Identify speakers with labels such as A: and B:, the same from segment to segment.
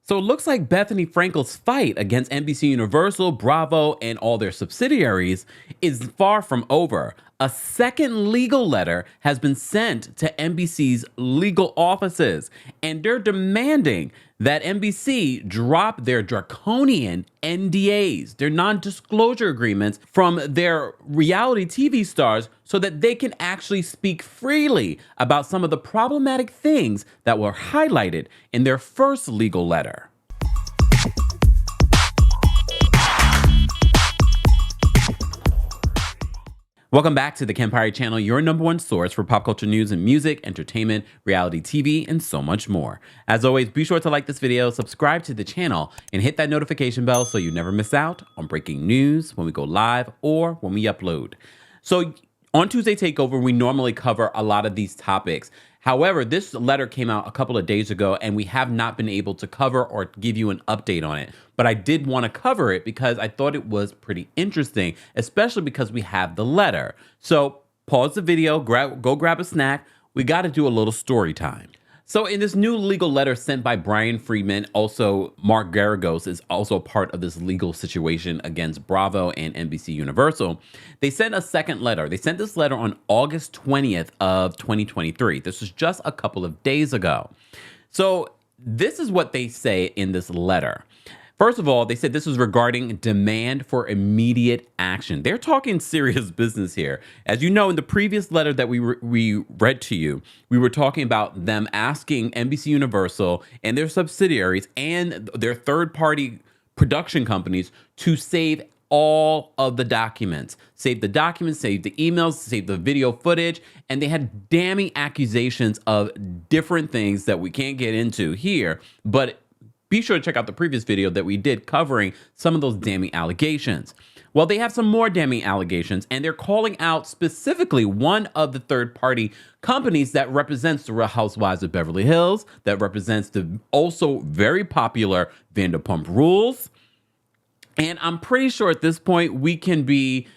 A: So it looks like Bethany Frankel's fight against NBCUniversal, Bravo, and all their subsidiaries is far from over. A second legal letter has been sent to NBC's legal offices, and they're demanding that NBC drop their draconian NDAs, their non-disclosure agreements, from their reality TV stars so that they can actually speak freely about some of the problematic things that were highlighted in their first legal letter. Welcome back to the Kempire channel, your number one source for pop culture news and music, entertainment, reality TV, and so much more. As always, be sure to like this video, subscribe to the channel, and hit that notification bell so you never miss out on breaking news when we go live or when we upload. So on Tuesday Takeover, we normally cover a lot of these topics. However, this letter came out a couple of days ago, and we have not been able to cover or give you an update on it. But I did want to cover it because I thought it was pretty interesting, especially because we have the letter. So pause the video, go grab a snack. We got to do a little story time. So in this new legal letter sent by Brian Friedman, also Mark Garagos is also part of this legal situation against Bravo and NBCUniversal. They sent a second letter. They sent this letter on August 20th of 2023. This was just a couple of days ago. So this is what they say in this letter. First of all, they said this was regarding demand for immediate action. They're talking serious business here. As you know, in the previous letter that we read to you, we were talking about them asking NBCUniversal and their subsidiaries and their third-party production companies to save all of the documents. Save the documents, save the emails, save the video footage, and they had damning accusations of different things that we can't get into here, but be sure to check out the previous video that we did covering some of those damning allegations. Well, they have some more damning allegations, and they're calling out specifically one of the third-party companies that represents the Real Housewives of Beverly Hills, that represents the also very popular Vanderpump Rules. And I'm pretty sure at this point we can be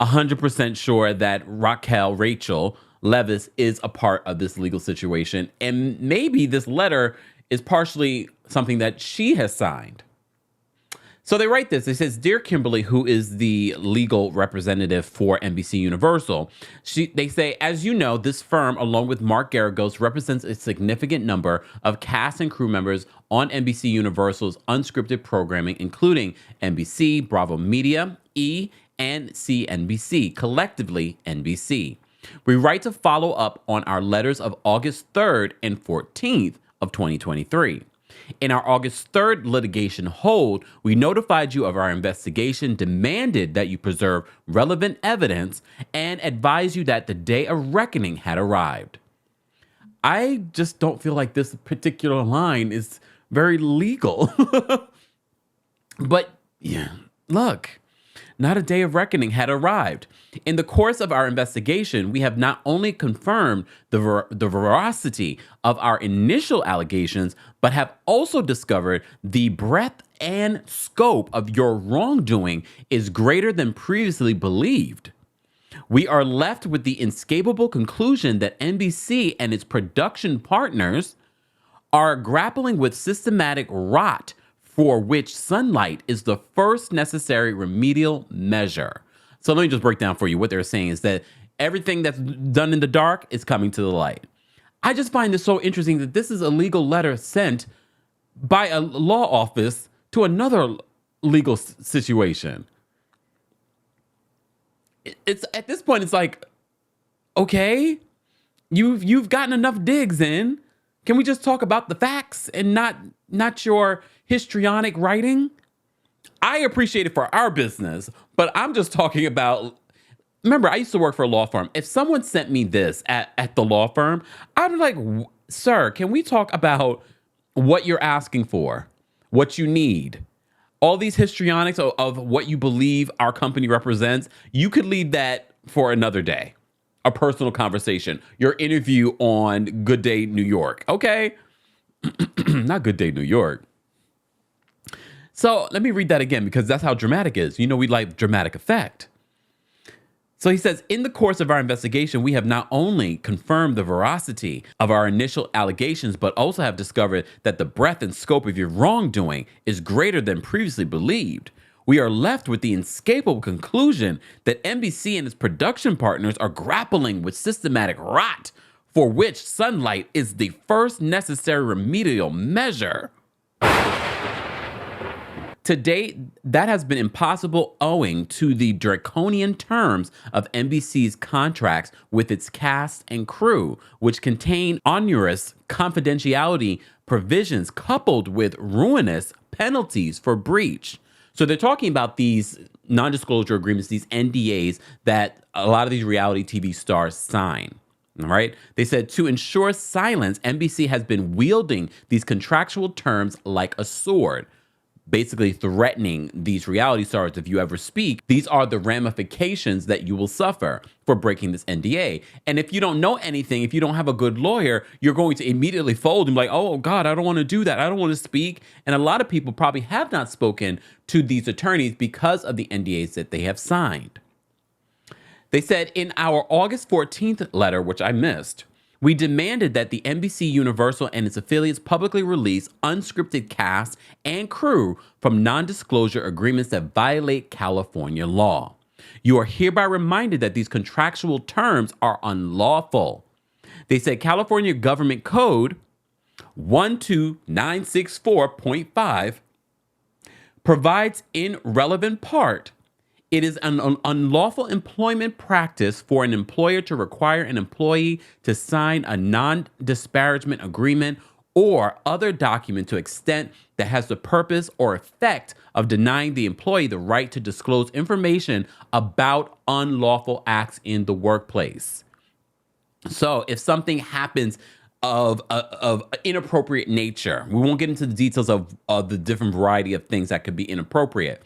A: 100% sure that Rachel Leviss is a part of this legal situation. And maybe this letter is partially something that she has signed. So they write this. It says, "Dear Kimberly," who is the legal representative for NBCUniversal, they say, "As you know, this firm, along with Mark Garagos, represents a significant number of cast and crew members on NBCUniversal's unscripted programming, including NBC, Bravo Media, E, and CNBC, collectively NBC. We write to follow up on our letters of August 3rd and 14th of 2023. In our August 3rd litigation hold, we notified you of our investigation, demanded that you preserve relevant evidence, and advised you that the day of reckoning had arrived." I just don't feel like this particular line is very legal. But yeah, look, not a day of reckoning had arrived. In the course of our investigation, we have not only confirmed the veracity of our initial allegations, but have also discovered the breadth and scope of your wrongdoing is greater than previously believed. We are left with the inescapable conclusion that NBC and its production partners are grappling with systematic rot for which sunlight is the first necessary remedial measure. So let me just break down for you. What they're saying is that everything that's done in the dark is coming to the light. I just find this so interesting that this is a legal letter sent by a law office to another legal situation. It's at this point, it's like, okay, you've gotten enough digs in. Can we just talk about the facts and not your histrionic writing? I appreciate it for our business, but I'm just talking about, remember, I used to work for a law firm. If someone sent me this at the law firm, I'd be like, "Sir, can we talk about what you're asking for, what you need? All these histrionics of what you believe our company represents, you could leave that for another day, a personal conversation, your interview on Good Day New York." Okay? Not Good Day New York. So let me read that again because that's how dramatic it is. You know, we like dramatic effect. So he says, in the course of our investigation, we have not only confirmed the veracity of our initial allegations, but also have discovered that the breadth and scope of your wrongdoing is greater than previously believed. We are left with the inescapable conclusion that NBC and its production partners are grappling with systematic rot, for which sunlight is the first necessary remedial measure. To date, that has been impossible owing to the draconian terms of NBC's contracts with its cast and crew, which contain onerous confidentiality provisions coupled with ruinous penalties for breach. So they're talking about these non-disclosure agreements, these NDAs that a lot of these reality TV stars sign. All right. They said to ensure silence, NBC has been wielding these contractual terms like a sword, basically threatening these reality stars. If you ever speak, these are the ramifications that you will suffer for breaking this NDA. And if you don't know anything, if you don't have a good lawyer, you're going to immediately fold and be like, oh God, I don't want to do that. I don't want to speak. And a lot of people probably have not spoken to these attorneys because of the NDAs that they have signed. They said in our August 14th letter, which I missed, we demanded that the NBCUniversal and its affiliates publicly release unscripted cast and crew from non-disclosure agreements that violate California law. You are hereby reminded that these contractual terms are unlawful. They said California Government Code 12964.5 provides in relevant part, it is an unlawful employment practice for an employer to require an employee to sign a non-disparagement agreement or other document to extent that has the purpose or effect of denying the employee the right to disclose information about unlawful acts in the workplace. So if something happens of inappropriate nature, we won't get into the details of the different variety of things that could be inappropriate.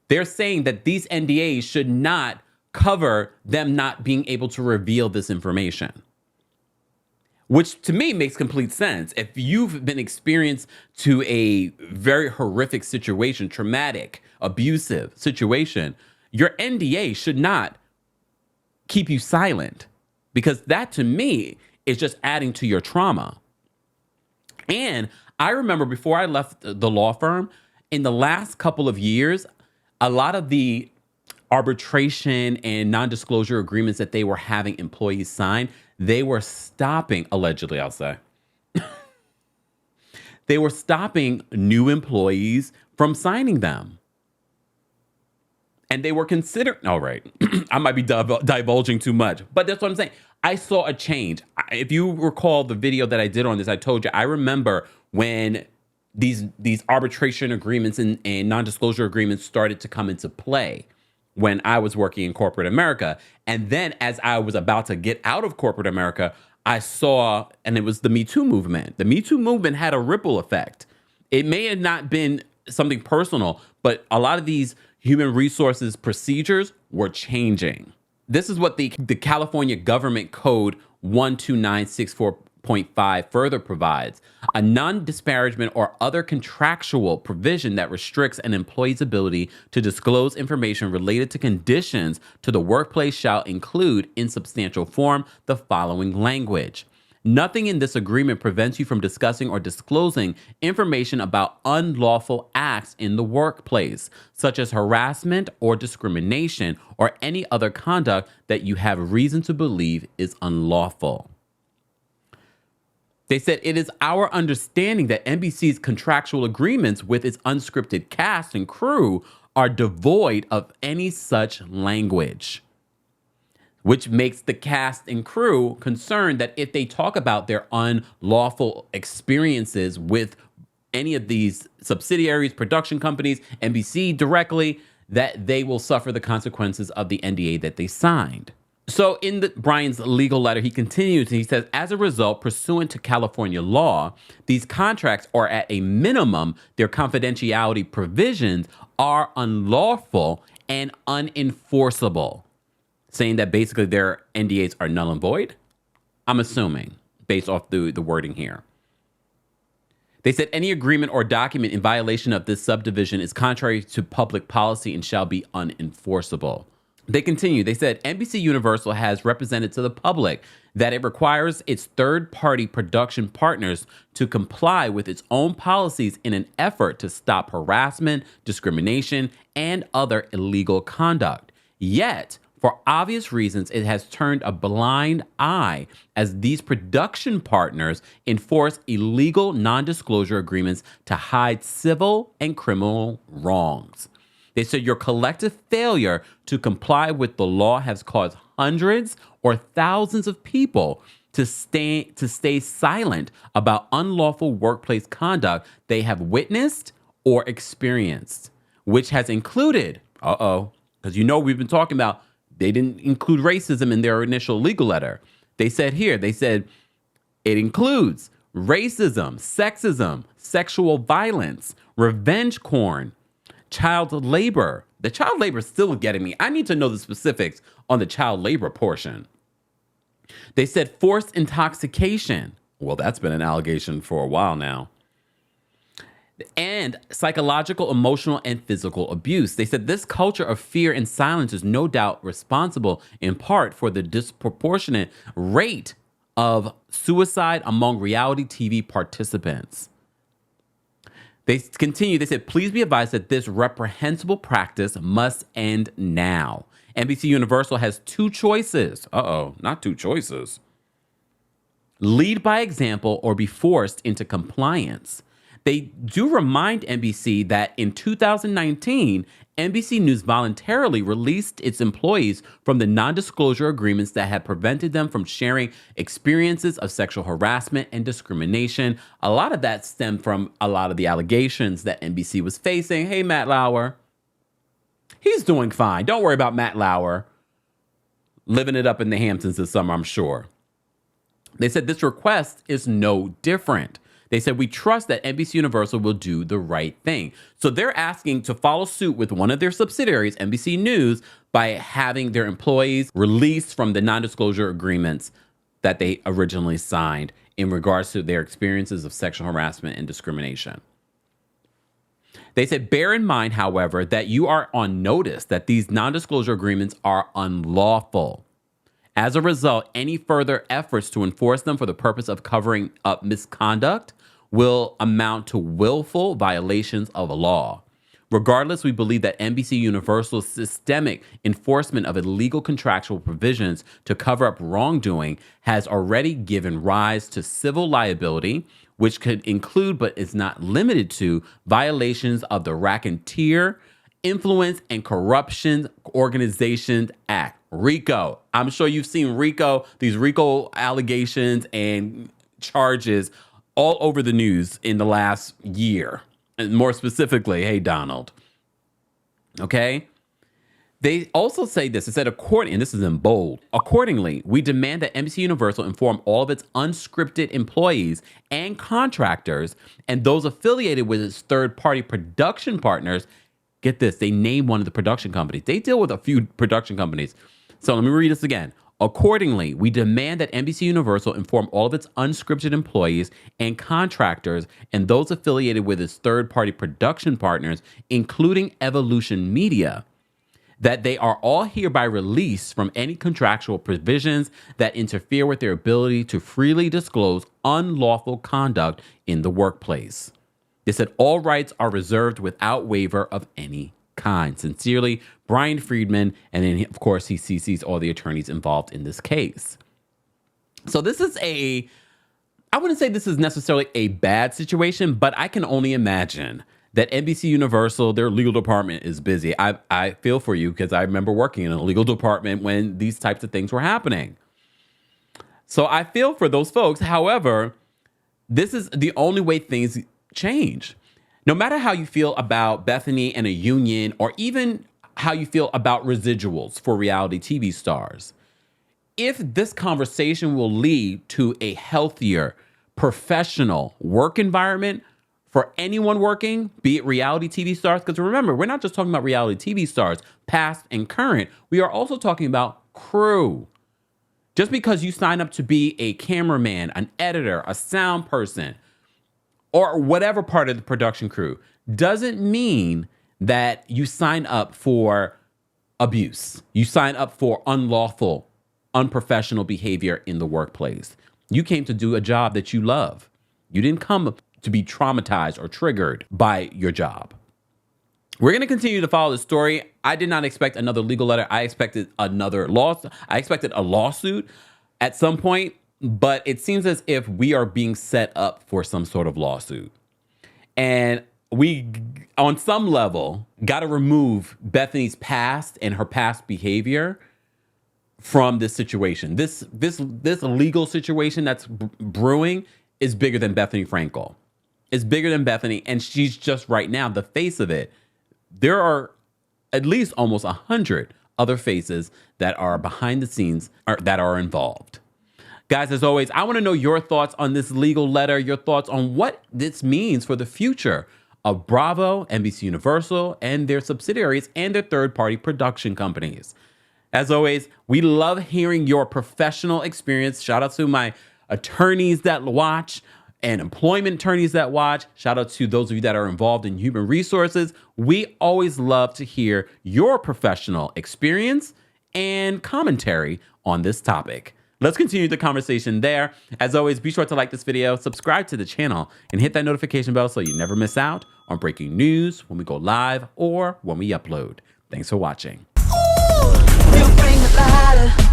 A: They're saying that these NDAs should not cover them not being able to reveal this information, which to me makes complete sense. If you've been experienced to a very horrific situation, traumatic, abusive situation, your NDA should not keep you silent, because that to me is just adding to your trauma. And I remember before I left the law firm, in the last couple of years, a lot of the arbitration and non-disclosure agreements that they were having employees sign, they were stopping, allegedly, I'll say, they were stopping new employees from signing them. And they were considered, all right, I might be divulging too much, but that's what I'm saying. I saw a change. If you recall the video that I did on this, I told you, I remember when these arbitration agreements and non-disclosure agreements started to come into play when I was working in corporate America. And then as I was about to get out of corporate America, I saw, and it was the Me Too movement. The Me Too movement had a ripple effect. It may have not been something personal, but a lot of these human resources procedures were changing. This is what the California Government Code 12964.5 further provides: a non-disparagement or other contractual provision that restricts an employee's ability to disclose information related to conditions to the workplace shall include in substantial form the following language. Nothing in this agreement prevents you from discussing or disclosing information about unlawful acts in the workplace, such as harassment or discrimination or any other conduct that you have reason to believe is unlawful. They said it is our understanding that NBC's contractual agreements with its unscripted cast and crew are devoid of any such language, which makes the cast and crew concerned that if they talk about their unlawful experiences with any of these subsidiaries, production companies, NBC directly, that they will suffer the consequences of the NDA that they signed. So in Brian's legal letter, he continues and he says, as a result, pursuant to California law, these contracts are at a minimum, their confidentiality provisions are unlawful and unenforceable, saying that basically their NDAs are null and void. I'm assuming based off the wording here. They said any agreement or document in violation of this subdivision is contrary to public policy and shall be unenforceable. They continue. They said NBC Universal has represented to the public that it requires its third-party production partners to comply with its own policies in an effort to stop harassment, discrimination, and other illegal conduct. Yet, for obvious reasons, it has turned a blind eye as these production partners enforce illegal non-disclosure agreements to hide civil and criminal wrongs. They said your collective failure to comply with the law has caused hundreds or thousands of people to stay silent about unlawful workplace conduct they have witnessed or experienced, which has included, because we've been talking about they didn't include racism in their initial legal letter. They said it includes racism, sexism, sexual violence, revenge porn, child labor. The child labor is still getting me. I need to know the specifics on the child labor portion. They said forced intoxication. Well, that's been an allegation for a while now. And psychological, emotional, and physical abuse. They said this culture of fear and silence is no doubt responsible in part for the disproportionate rate of suicide among reality TV participants. They continue, they said, please be advised that this reprehensible practice must end now. NBC Universal has two choices. Not two choices. Lead by example or be forced into compliance. They do remind NBC that in 2019, NBC News voluntarily released its employees from the non-disclosure agreements that had prevented them from sharing experiences of sexual harassment and discrimination. A lot of that stemmed from a lot of the allegations that NBC was facing. Hey, Matt Lauer. He's doing fine. Don't worry about Matt Lauer. Living it up in the Hamptons this summer, I'm sure. They said this request is no different. They said, we trust that NBC Universal will do the right thing. So they're asking to follow suit with one of their subsidiaries, NBC News, by having their employees released from the non-disclosure agreements that they originally signed in regards to their experiences of sexual harassment and discrimination. They said, bear in mind, however, that you are on notice that these non-disclosure agreements are unlawful. As a result, any further efforts to enforce them for the purpose of covering up misconduct will amount to willful violations of a law. Regardless, we believe that NBC Universal's systemic enforcement of illegal contractual provisions to cover up wrongdoing has already given rise to civil liability, which could include but is not limited to violations of the Racketeer, Influence, and Corruption Organizations Act, RICO. I'm sure you've seen RICO, these RICO allegations and charges all over the news in the last year. And more specifically, hey, Donald. Okay? They also say this. It said, and this is in bold, accordingly, we demand that NBC Universal inform all of its unscripted employees and contractors and those affiliated with its third-party production partners. Get this, they name one of the production companies. They deal with a few production companies. So let me read this again. Accordingly, we demand that NBC Universal inform all of its unscripted employees and contractors and those affiliated with its third-party production partners, including Evolution Media, that they are all hereby released from any contractual provisions that interfere with their ability to freely disclose unlawful conduct in the workplace. They said all rights are reserved without waiver of any kind. Sincerely, Brian Friedman. And then, of course, he CCs all the attorneys involved in this case. So this is I wouldn't say this is necessarily a bad situation, but I can only imagine that NBC Universal, their legal department is busy. I feel for you because I remember working in a legal department when these types of things were happening. So I feel for those folks. However, this is the only way things change. No matter how you feel about Bethany and a union, or even how you feel about residuals for reality TV stars, if this conversation will lead to a healthier, professional work environment for anyone working, be it reality TV stars, because remember, we're not just talking about reality TV stars, past and current. We are also talking about crew. Just because you sign up to be a cameraman, an editor, a sound person, or whatever part of the production crew, doesn't mean that you sign up for abuse. You sign up for unlawful, unprofessional behavior in the workplace. You came to do a job that you love. You didn't come to be traumatized or triggered by your job. We're going to continue to follow the story. I did not expect another legal letter. I expected another lawsuit. I expected a lawsuit at some point, but it seems as if we are being set up for some sort of lawsuit. And we, on some level, got to remove Bethany's past and her past behavior from this situation. This legal situation that's brewing is bigger than Bethany Frankel. It's bigger than Bethany, and she's just right now the face of it. There are at least almost 100 other faces that are behind the scenes that are involved. Guys, as always, I want to know your thoughts on this legal letter, your thoughts on what this means for the future of Bravo, NBCUniversal, and their subsidiaries and their third-party production companies. As always, we love hearing your professional experience. Shout out to my attorneys that watch and employment attorneys that watch. Shout out to those of you that are involved in human resources. We always love to hear your professional experience and commentary on this topic. Let's continue the conversation there. As always, be sure to like this video, subscribe to the channel, and hit that notification bell so you never miss out on breaking news when we go live or when we upload. Thanks for watching.
B: Ooh, you bring the lighter.